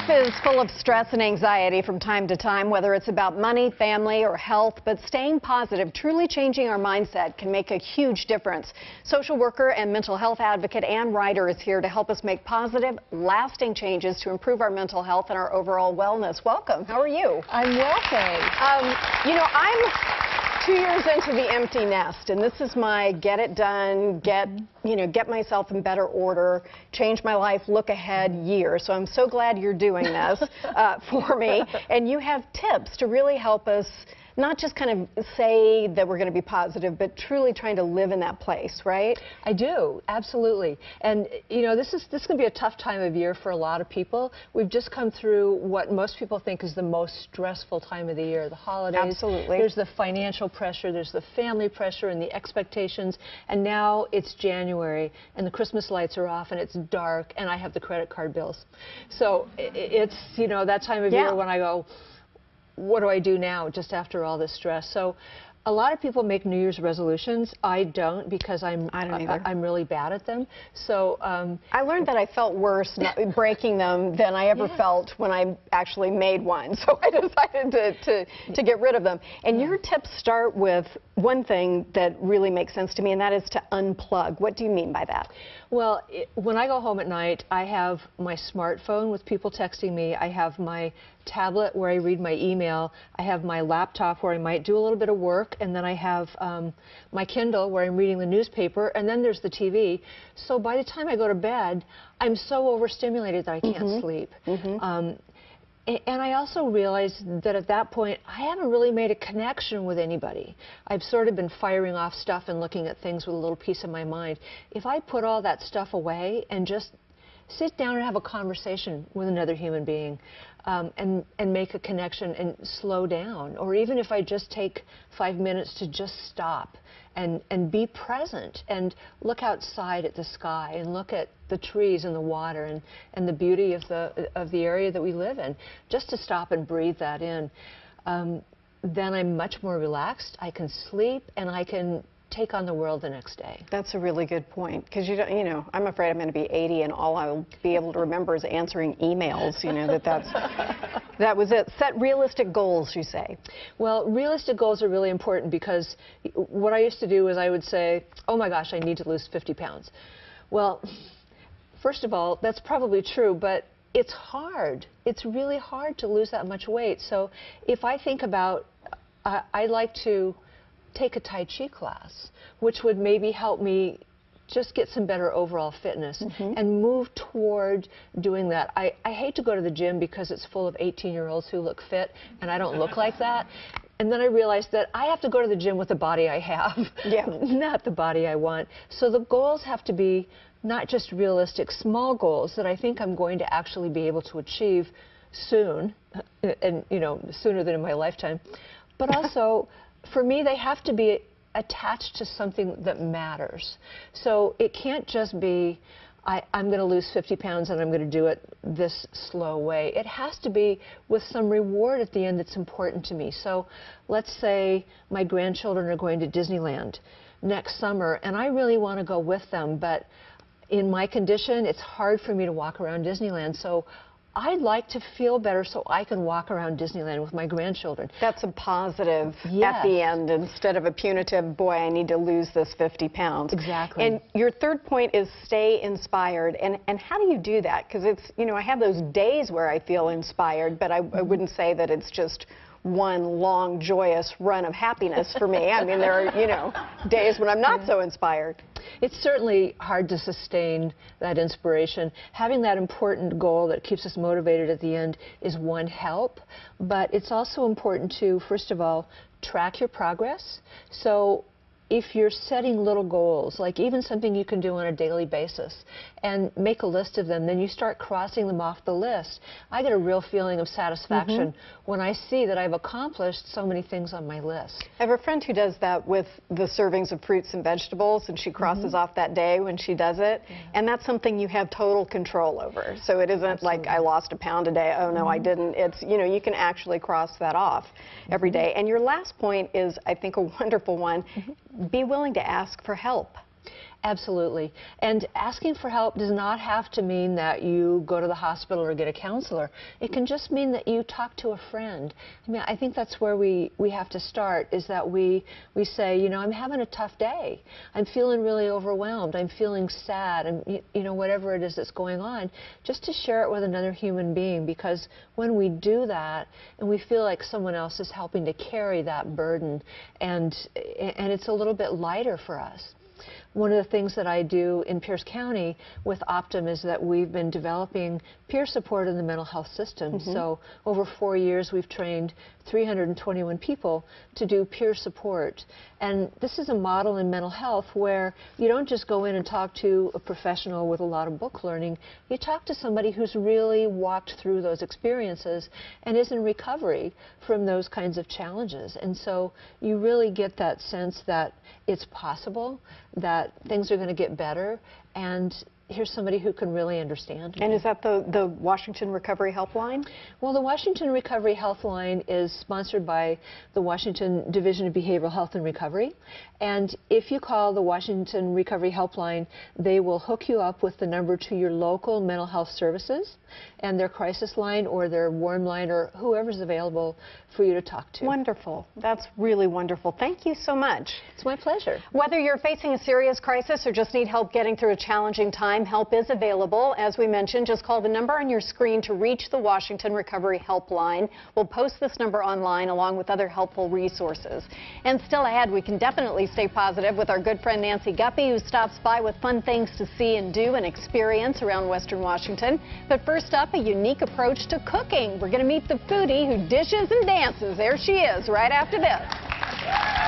Life is full of stress and anxiety from time to time, whether it's about money, family, or health. But staying positive, truly changing our mindset, can make a huge difference. Social worker and mental health advocate Ann Ryder is here to help us make positive, lasting changes to improve our mental health and our overall wellness. Welcome. How are you? I'm well, thanks. You know, I'm 2 years into the empty nest, and this is my get it done, get myself in better order, change my life, look ahead year. So I'm so glad you're doing this for me. And you have tips to really help us not just kind of say that we're going to be positive, but truly trying to live in that place, right? I do, absolutely. And you know, this can be a tough time of year for a lot of people. We've just come through what most people think is the most stressful time of the year, the holidays. Absolutely. There's the financial pressure, there's the family pressure and the expectations, and now it's January and the Christmas lights are off and it's dark and I have the credit card bills. So it's, you know, that time of year when I go, what do I do now just after all this stress? So a lot of people make New Year's resolutions. I don't, because I'm really bad at them. So I learned that I felt worse breaking them than I ever felt when I actually made one. So I decided to get rid of them. And your tips start with one thing that really makes sense to me, and that is to unplug. What do you mean by that? Well, when I go home at night, I have my smartphone with people texting me. I have my tablet where I read my email. I have my laptop where I might do a little bit of work. And then I have my Kindle where I'm reading the newspaper. And then there's the TV. So by the time I go to bed, I'm so overstimulated that I can't sleep. And I also realized that at that point, I haven't really made a connection with anybody. I've sort of been firing off stuff and looking at things with a little piece of my mind. If I put all that stuff away and just sit down and have a conversation with another human being and make a connection and slow down, or even if I just take 5 minutes to just stop and be present and look outside at the sky and look at the trees and the water and the beauty of the area that we live in, just to stop and breathe that in, then I'm much more relaxed. I can sleep and I can take on the world the next day. That's a really good point, because you know, I'm afraid I'm going to be 80 and all I'll be able to remember is answering emails. You know, that was it. Set realistic goals, you say. Well, realistic goals are really important, because what I used to do is I would say, oh my gosh, I need to lose 50 pounds. Well, first of all, that's probably true, but it's hard. It's really hard to lose that much weight. So if I think about, I like to take a Tai Chi class, which would maybe help me just get some better overall fitness and move toward doing that. I hate to go to the gym because it's full of 18-year-olds who look fit, and I don't look like that. And then I realized that I have to go to the gym with the body I have, not the body I want. So the goals have to be not just realistic, small goals that I think I'm going to actually be able to achieve soon, and you know, sooner than in my lifetime. But also, for me, they have to be attached to something that matters. So it can't just be, I'm going to lose 50 pounds and I'm going to do it this slow way. It has to be with some reward at the end that's important to me. So let's say my grandchildren are going to Disneyland next summer, and I really want to go with them, but in my condition, it's hard for me to walk around Disneyland. So I'd like to feel better so I can walk around Disneyland with my grandchildren. That's a positive at the end, instead of a punitive, boy, I need to lose this 50 pounds. Exactly. And your third point is stay inspired. And how do you do that? Because it's, you know, I have those days where I feel inspired, but I wouldn't say that it's just one long, joyous run of happiness for me. I mean, there are, you know, days when I'm not so inspired. It's certainly hard to sustain that inspiration. Having that important goal that keeps us motivated at the end is one help, but it's also important to, first of all, track your progress. So if you're setting little goals, like even something you can do on a daily basis, and make a list of them, then you start crossing them off the list. I get a real feeling of satisfaction when I see that I've accomplished so many things on my list. I have a friend who does that with the servings of fruits and vegetables, and she crosses off that day when she does it, and that's something you have total control over. So it isn't like I lost a pound a day, oh no I didn't. It's, you know, you can actually cross that off every day. And your last point is, I think, a wonderful one. Be willing to ask for help. Absolutely. And asking for help does not have to mean that you go to the hospital or get a counselor. It can just mean that you talk to a friend. I mean, I think that's where we have to start, is that we say, you know, I'm having a tough day. I'm feeling really overwhelmed. I'm feeling sad, and, you know, whatever it is that's going on, just to share it with another human being, because when we do that and we feel like someone else is helping to carry that burden, and it's a little bit lighter for us. One of the things that I do in Pierce County with Optum is that we've been developing peer support in the mental health system. So over 4 years, we've trained 321 people to do peer support. And this is a model in mental health where you don't just go in and talk to a professional with a lot of book learning. You talk to somebody who's really walked through those experiences and is in recovery from those kinds of challenges. And so you really get that sense that it's possible, that things are going to get better, and here's somebody who can really understand me. And is that the Washington Recovery Helpline? Well, the Washington Recovery Helpline is sponsored by the Washington Division of Behavioral Health and Recovery. And if you call the Washington Recovery Helpline, they will hook you up with the number to your local mental health services and their crisis line or their warm line or whoever's available for you to talk to. Wonderful. That's really wonderful. Thank you so much. It's my pleasure. Whether you're facing a serious crisis or just need help getting through a challenging time, help is available. As we mentioned, just call the number on your screen to reach the Washington Recovery Helpline. We'll post this number online along with other helpful resources. And still ahead, we can definitely stay positive with our good friend Nancy Guppy, who stops by with fun things to see and do and experience around Western Washington. But first up, a unique approach to cooking. We're going to meet the foodie who dishes and dances. There she is, right after this.